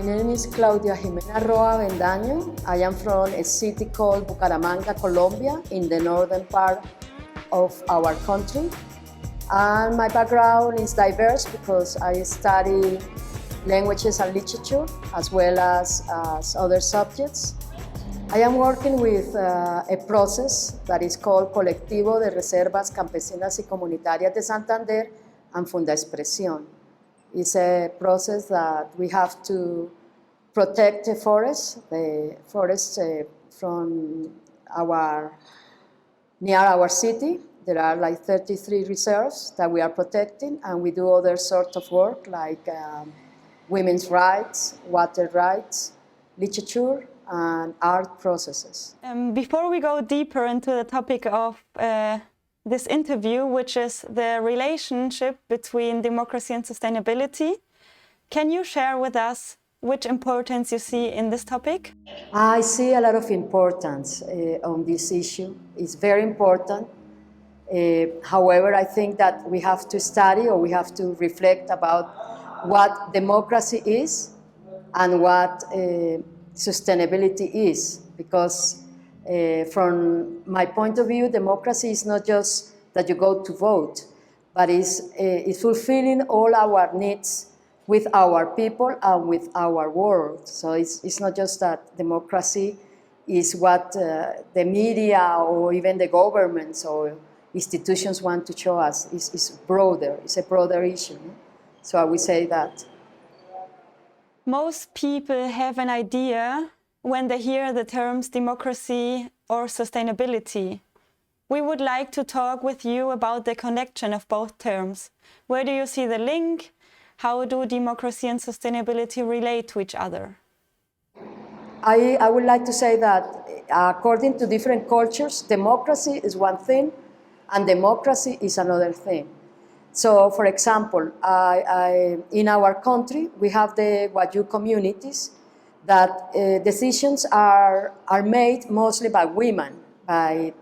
name is Claudia Gimena Roa Avendaño. I am from a city called Bucaramanga, Colombia, in the northern part of our country. And my background is diverse because I study languages and literature as well as other subjects. I am working with a process that is called Colectivo de Reservas, Campesinas y Comunitarias de Santander and Fundaexpreción. It's a process that we have to protect the forests from near our city. There are like 33 reserves that we are protecting, and we do other sorts of work like women's rights, water rights, literature, and art processes. Before we go deeper into the topic of this interview, which is the relationship between democracy and sustainability, can you share with us which importance you see in this topic? I see a lot of importance on this issue. It's very important. However, I think that we have to study, or we have to reflect about what democracy is and what sustainability is, because from my point of view, democracy is not just that you go to vote, but it's fulfilling all our needs with our people and with our world. So it's not just that democracy is what the media or even the governments or institutions want to show us. It's broader, it's a broader issue. So I would say that. Most people have an idea when they hear the terms democracy or sustainability. We would like to talk with you about the connection of both terms. Where do you see the link? How do democracy and sustainability relate to each other? I would like to say that according to different cultures, democracy is one thing and democracy is another thing. So, for example, in our country, we have the Wayuu communities that decisions are made mostly by women, by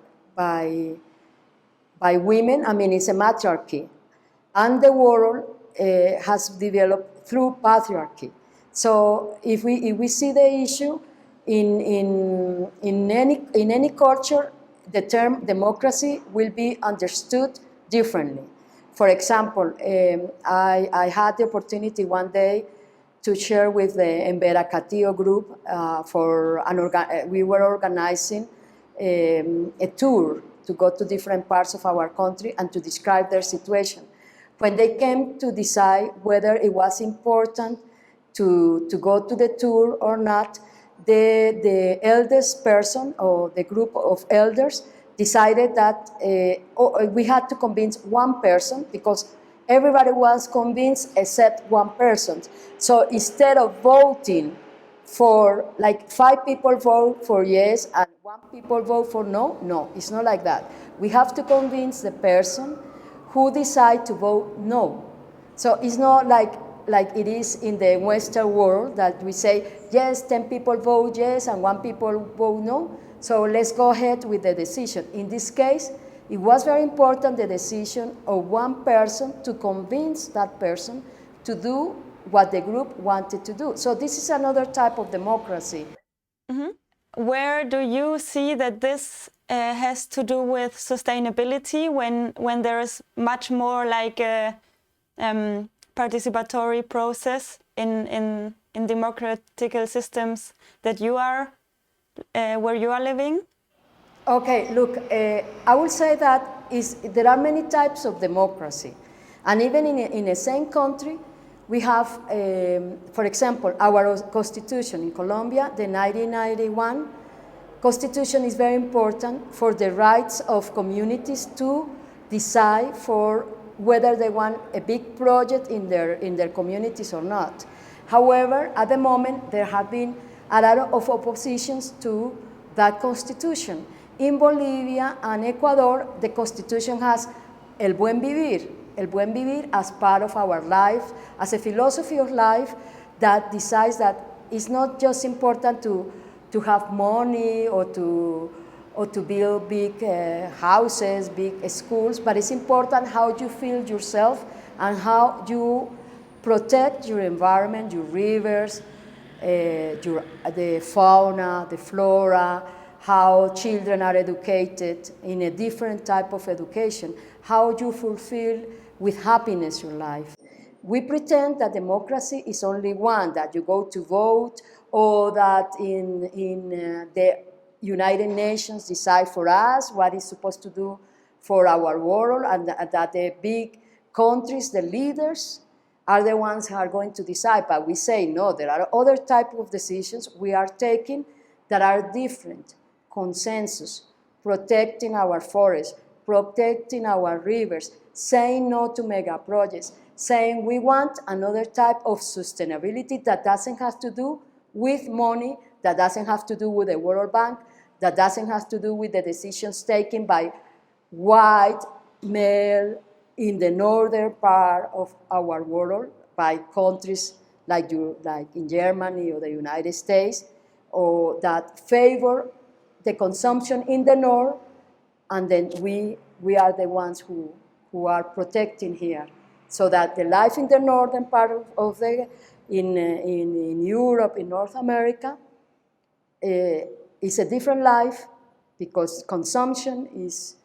women. I mean, it's a matriarchy. And the world has developed through patriarchy. So if we see the issue in any culture, the term democracy will be understood differently. For example, I had the opportunity one day to share with the Embera Catillo group we were organizing a tour to go to different parts of our country and to describe their situation. When they came to decide whether it was important to go to the tour or not, the eldest person or the group of elders decided that we had to convince one person because everybody was convinced except one person. So instead of voting for, like 5 people vote for yes and 1 people vote for no, it's not like that. We have to convince the person who decide to vote no. So it's not like it is in the Western world that we say, yes, 10 people vote yes and 1 people vote no. So let's go ahead with the decision. In this case, it was very important, the decision of one person to convince that person to do what the group wanted to do. So this is another type of democracy. Mm-hmm. Where do you see that this has to do with sustainability when there is much more like a participatory process in democratic systems that you are where you are living? Okay, look, I will say that there are many types of democracy. And even in the same country, we have, for example, our constitution in Colombia, the 1991 constitution is very important for the rights of communities to decide for whether they want a big project in their communities or not. However, at the moment, there have been a lot of oppositions to that constitution. In Bolivia and Ecuador, the constitution has el buen vivir as part of our life, as a philosophy of life that decides that it's not just important to have money or to build big houses, big schools, but it's important how you feel yourself and how you protect your environment, your rivers, the fauna, the flora, how children are educated in a different type of education, how you fulfill with happiness your life. We pretend that democracy is only one, that you go to vote, or that in the United Nations decide for us what is supposed to do for our world, and that the big countries, the leaders, are the ones who are going to decide. But we say, no, there are other type of decisions we are taking that are different. Consensus, protecting our forests, protecting our rivers, saying no to mega projects, saying we want another type of sustainability that doesn't have to do with money, that doesn't have to do with the World Bank, that doesn't have to do with the decisions taken by white male in the northern part of our world, by countries like in Germany or the United States, or that favor the consumption in the north, and then we are the ones who are protecting here. So that the life in the northern part of in Europe, in North America, is a different life, because consumption is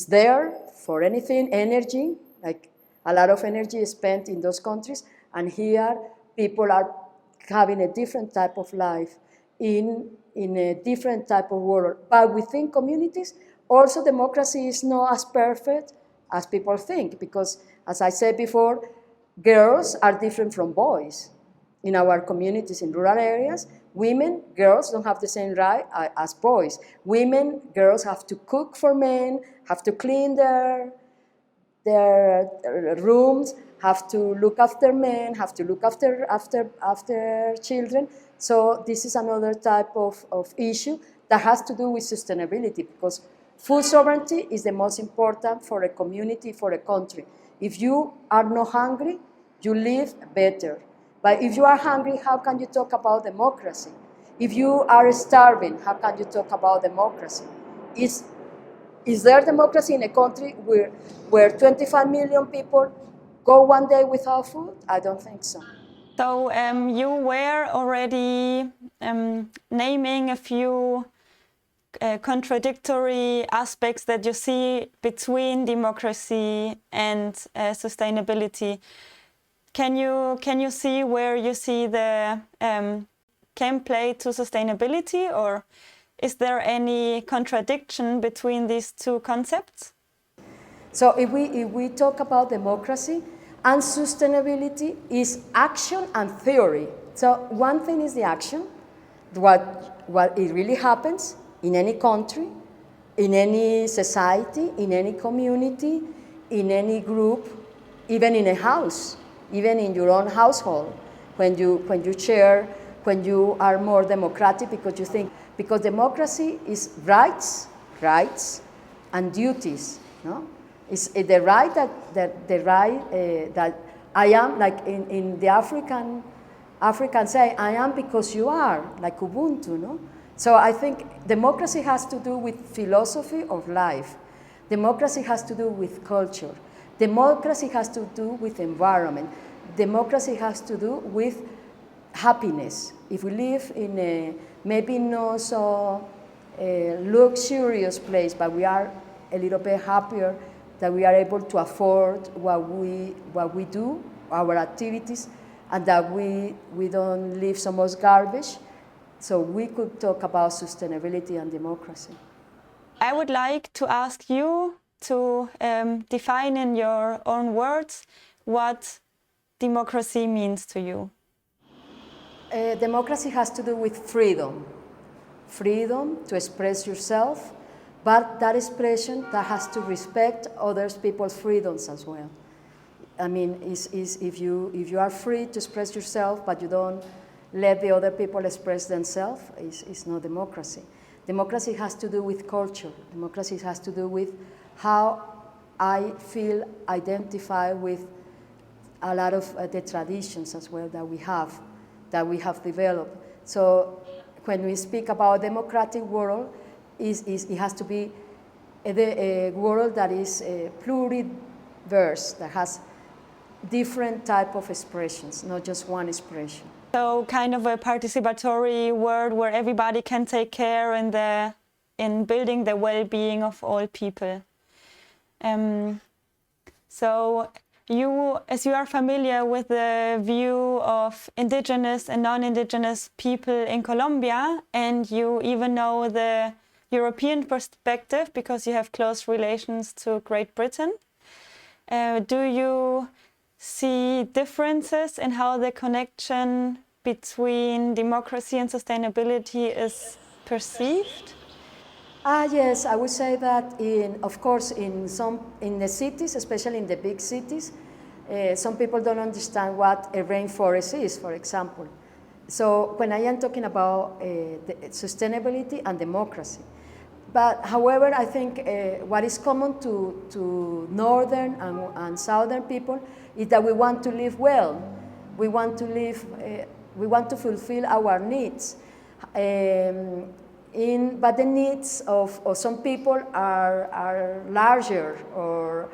there for anything, energy, like a lot of energy is spent in those countries, and here people are having a different type of life in a different type of world. But within communities, also democracy is not as perfect as people think, because as I said before, girls are different from boys. In our communities in rural areas, women, girls don't have the same right as boys. Women, girls have to cook for men, have to clean their rooms, have to look after men, have to look after children. So this is another type of issue that has to do with sustainability, because food sovereignty is the most important for a community, for a country. If you are not hungry, you live better. But if you are hungry, how can you talk about democracy? If you are starving, how can you talk about democracy? Is there democracy in a country where 25 million people go one day without food? I don't think so. So you were already naming a few contradictory aspects that you see between democracy and sustainability. Can you see where you see the can play to sustainability, or is there any contradiction between these two concepts? So if we talk about democracy and sustainability, is action and theory. So one thing is the action, what it really happens in any country, in any society, in any community, in any group, even in a house, even in your own household, when you are more democratic, because you think, because democracy is rights and duties, no? It's the right that I am, like in the African say, I am because you are, like Ubuntu, no? So I think democracy has to do with philosophy of life. Democracy has to do with culture. Democracy has to do with environment. Democracy has to do with happiness. If we live in a maybe not so luxurious place, but we are a little bit happier, that we are able to afford what we do, our activities, and that we don't leave so much garbage. So we could talk about sustainability and democracy. I would like to ask you to define in your own words what democracy means to you. Democracy has to do with freedom. Freedom to express yourself, but that expression that has to respect other people's freedoms as well. I mean, if you are free to express yourself, but you don't let the other people express themselves, it's not democracy. Democracy has to do with culture. Democracy has to do with how I feel identified with a lot of the traditions as well that we have developed. So when we speak about a democratic world, it has to be a world that is pluriverse, that has different type of expressions, not just one expression. So kind of a participatory world where everybody can take care in building the well-being of all people. So you, as you are familiar with the view of indigenous and non-indigenous people in Colombia, and you even know the European perspective because you have close relations to Great Britain, do you see differences in how the connection between democracy and sustainability is perceived? Yes, I would say that of course, in the cities, especially in the big cities, some people don't understand what a rainforest is, for example. So when I am talking about the sustainability and democracy, but however, I think what is common to northern and southern people is that we want to live well. We want to live. We want to fulfill our needs. But the needs of some people are larger or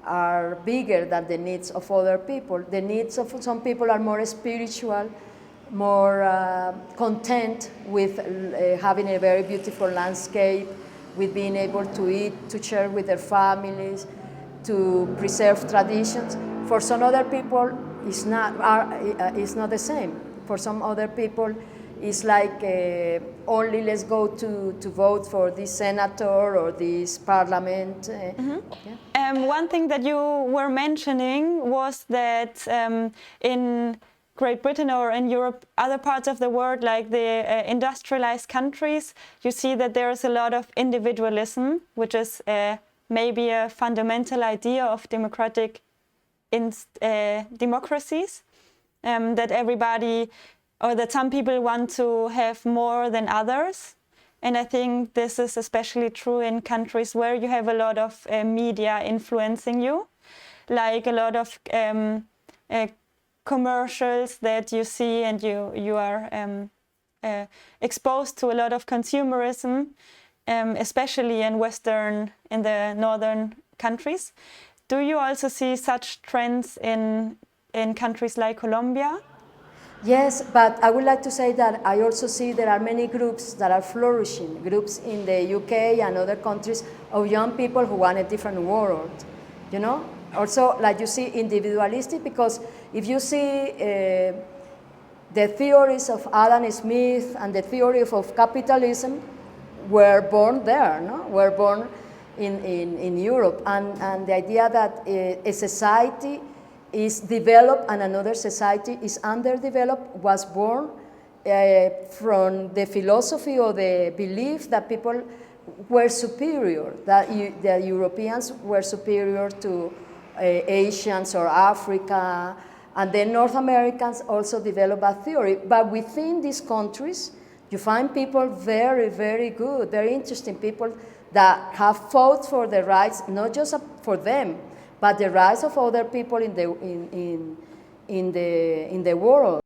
are bigger than the needs of other people. The needs of some people are more spiritual, more content with having a very beautiful landscape, with being able to eat, to share with their families, to preserve traditions. For some other people, it's not the same. For some other people, it's like only let's go to vote for this senator or this parliament. Yeah. One thing that you were mentioning was that in Great Britain or in Europe, other parts of the world, like the industrialized countries, you see that there is a lot of individualism, which is maybe a fundamental idea of democratic democracies, that everybody, or that some people want to have more than others. And I think this is especially true in countries where you have a lot of media influencing you, like a lot of commercials that you see, and you are exposed to a lot of consumerism, especially in the northern countries. Do you also see such trends in countries like Colombia? Yes, but I would like to say that I also see there are many groups that are flourishing, groups in the UK and other countries of young people who want a different world, you know? Also, like you see, individualistic, because if you see the theories of Adam Smith and the theory of capitalism were born there, no? Were born in Europe, and the idea that a society is developed and another society is underdeveloped was born from the philosophy or the belief that people were superior, that the Europeans were superior to Asians or Africa, and then North Americans also developed a theory. But within these countries, you find people very, very good, very interesting people that have fought for the rights, not just for them, but the rights of other people in the world.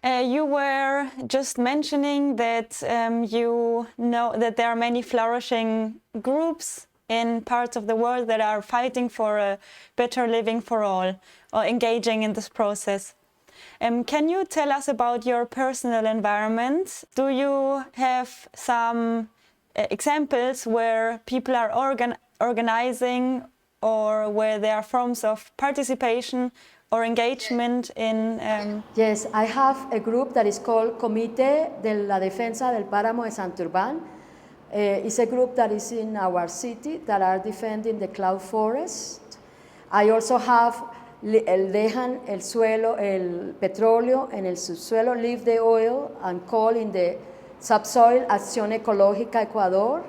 You were just mentioning that you know that there are many flourishing groups in parts of the world that are fighting for a better living for all, or engaging in this process. Can you tell us about your personal environment? Do you have some examples where people are organizing, or where there are forms of participation or engagement in... Yes, I have a group that is called Comité de la Defensa del Páramo de Santurbán. It's a group that is in our city that are defending the cloud forest. I also have dejan el suelo, el petróleo en el subsuelo, leave the oil and coal in the subsoil, Acción Ecológica Ecuador.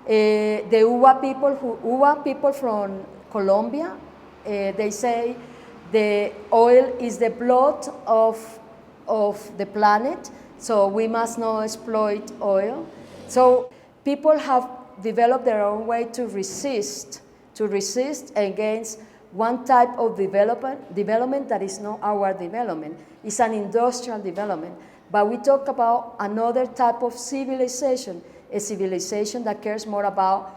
The UBA people from Colombia, they say the oil is the blood of the planet, so we must not exploit oil. So people have developed their own way to resist against one type of development that is not our development. It's an industrial development. But we talk about another type of civilization, a civilization that cares more about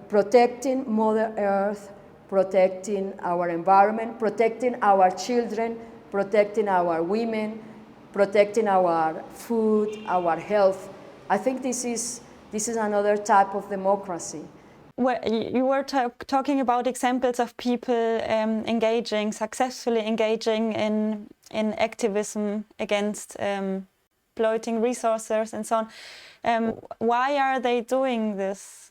protecting Mother Earth, protecting our environment, protecting our children, protecting our women, protecting our food, our health. I think this is another type of democracy. Well, you were talking about examples of people successfully engaging in activism against exploiting resources and so on. Why are they doing this?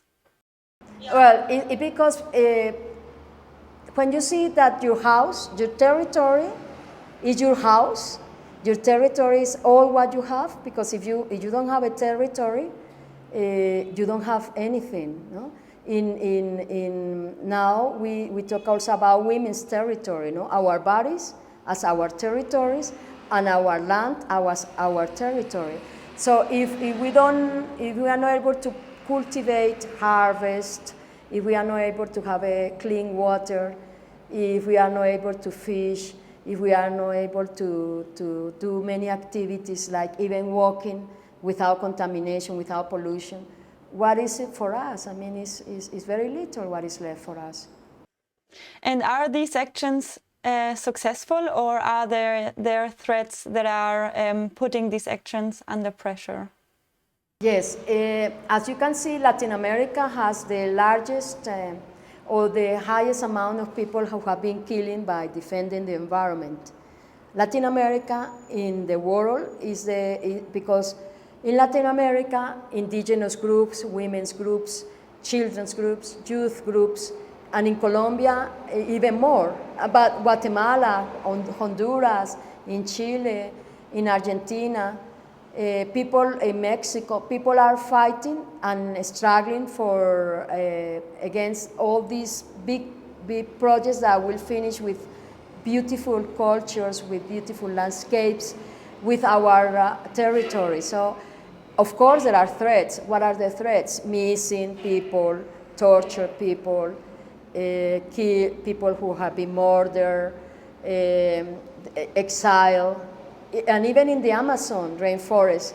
Well, because when you see that your house, your territory is your house, your territory is all what you have, because if you don't have a territory, you don't have anything. No? Now we talk also about women's territory, no? Our bodies as our territories and our land as our territory. So if we are not able to cultivate, harvest, if we are not able to have a clean water, if we are not able to fish, if we are not able to do many activities like even walking without contamination, without pollution, what is it for us? I mean, it's very little what is left for us. And are these actions successful, or are there threats that are putting these actions under pressure? Yes, as you can see, Latin America has the largest or the highest amount of people who have been killed by defending the environment. Latin America in the world is because in Latin America, indigenous groups, women's groups, children's groups, youth groups, and in Colombia, even more. But Guatemala, Honduras, in Chile, in Argentina, people in Mexico, people are fighting and struggling for against all these big projects that will finish with beautiful cultures, with beautiful landscapes, with our territory. So, of course, there are threats. What are the threats? Missing people, tortured people, people who have been murdered, exile, and even in the Amazon rainforest,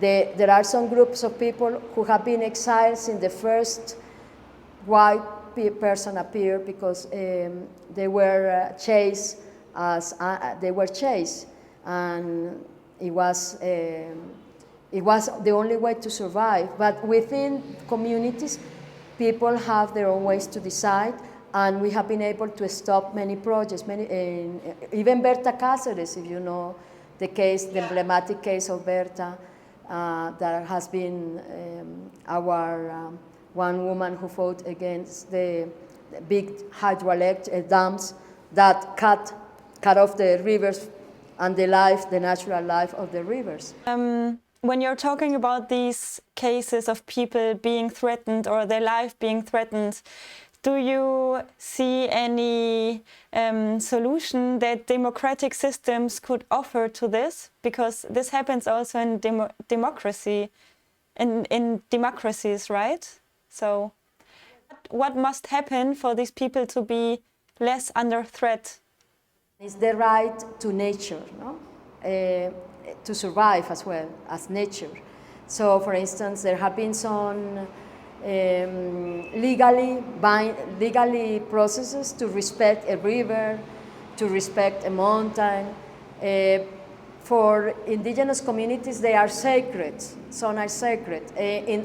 there are some groups of people who have been exiled since the first white person appeared, because they were chased and it was the only way to survive. But within communities, people have their own ways to decide, and we have been able to stop many projects. Even Berta Cáceres, if you know the case, the emblematic case of Berta, that has been our one woman who fought against the big hydroelectric dams that cut off the rivers and the natural life of the rivers. When you're talking about these cases of people being threatened or their life being threatened, do you see any solution that democratic systems could offer to this? Because this happens also in democracy, in democracies, right? So what must happen for these people to be less under threat? It's the right to nature, no? To survive as well as nature. So, for instance, there have been some legally processes to respect a river, to respect a mountain. For indigenous communities, they are sacred. Some are sacred.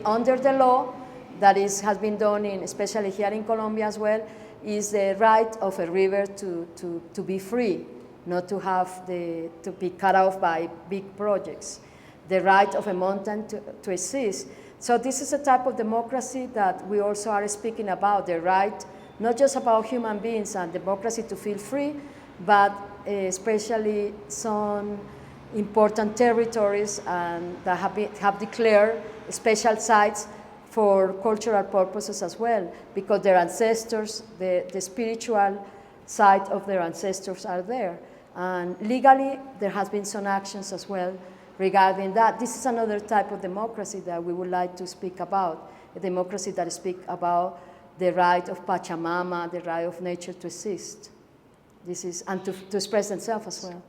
Under the law, that has been done, especially here in Colombia as well, is the right of a river to be free, not to be cut off by big projects. The right of a mountain to exist. So this is a type of democracy that we also are speaking about, the right, not just about human beings and democracy to feel free, but especially some important territories that have declared special sites for cultural purposes as well, because their ancestors, the spiritual side of their ancestors are there. And legally, there has been some actions as well regarding that. This is another type of democracy that we would like to speak about, a democracy that speaks about the right of Pachamama, the right of nature to exist. And to express themselves as well.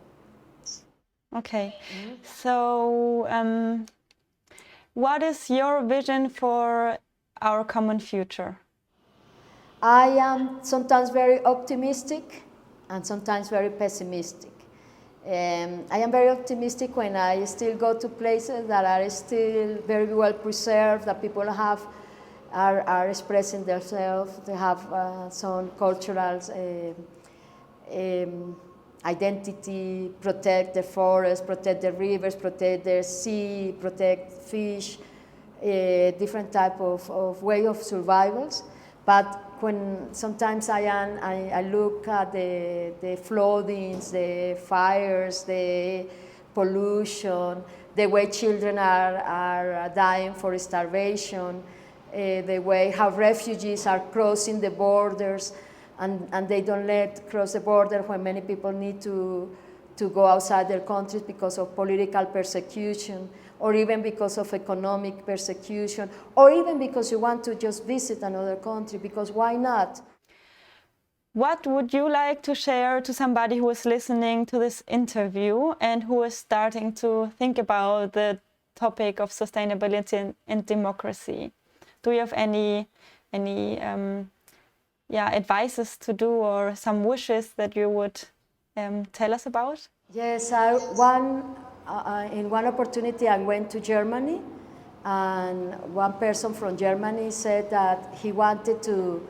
Okay, so what is your vision for our common future? I am sometimes very optimistic and sometimes very pessimistic. I am very optimistic when I still go to places that are still very well preserved, that people are expressing themselves, they have some cultural identity, protect the forest, protect the rivers, protect the sea, protect fish, different type of way of survivals. But when sometimes I look at the floodings, the fires, the pollution, the way children are dying for starvation, the way how refugees are crossing the borders, and they don't let cross the border when many people need to go outside their countries because of political persecution, or even because of economic persecution, or even because you want to just visit another country, because why not? What would you like to share to somebody who is listening to this interview and who is starting to think about the topic of sustainability and democracy? Do you have any advices to do, or some wishes that you would tell us about? Yes, in one opportunity I went to Germany, and one person from Germany said that he wanted to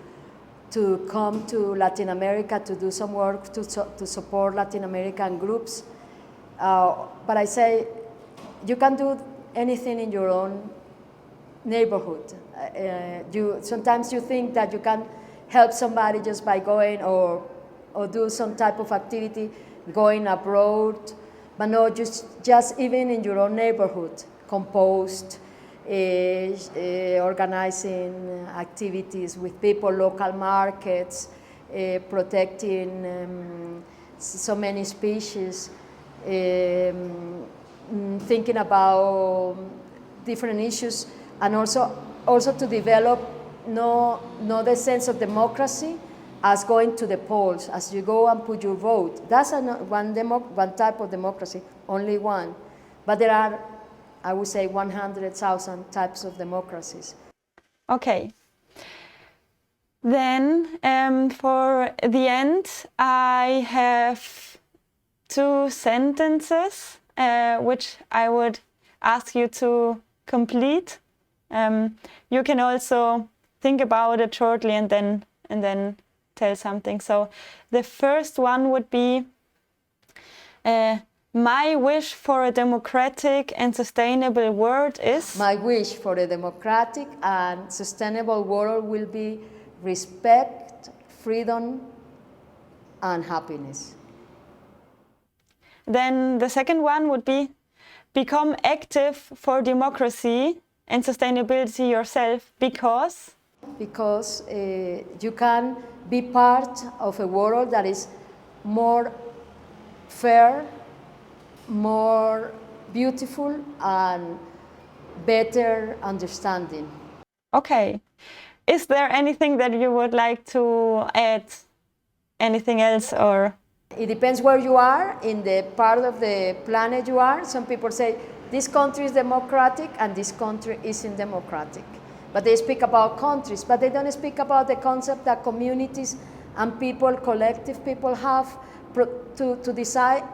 come to Latin America to do some work to support Latin American groups. But I say, you can do anything in your own neighborhood. Sometimes you think that you can help somebody just by going or do some type of activity, going abroad, but no, just even in your own neighborhood, compost, organizing activities with people, local markets, protecting so many species, thinking about different issues, and also to develop not the sense of democracy as going to the polls, as you go and put your vote. That's one type of democracy, only one. But there are, I would say, 100,000 types of democracies. Okay. Then for the end, I have 2 sentences which I would ask you to complete. You can also think about it shortly and then tell something. So the first one would be, my wish for a democratic and sustainable world is? My wish for a democratic and sustainable world will be respect, freedom, and happiness. Then the second one would be, become active for democracy and sustainability yourself, because? Because you can be part of a world that is more fair, more beautiful, and better understanding. Okay. Is there anything that you would like to add? Anything else, or? It depends where you are, in the part of the planet you are. Some people say, this country is democratic and this country isn't democratic. But they speak about countries, but they don't speak about the concept that communities and people, collective people have to decide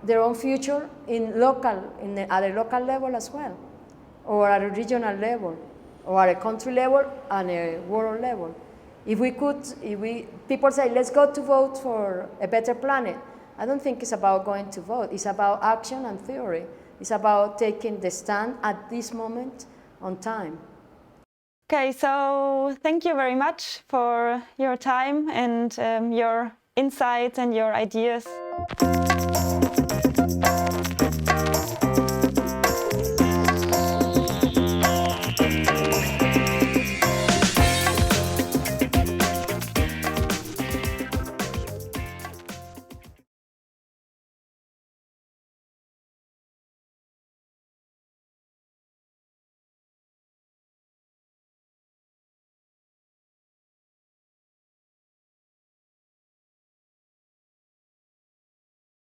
their own future at a local level as well, or at a regional level, or at a country level and a world level. People say, let's go to vote for a better planet. I don't think it's about going to vote. It's about action and theory. It's about taking the stand at this moment on time. Okay, so thank you very much for your time and your insights and your ideas.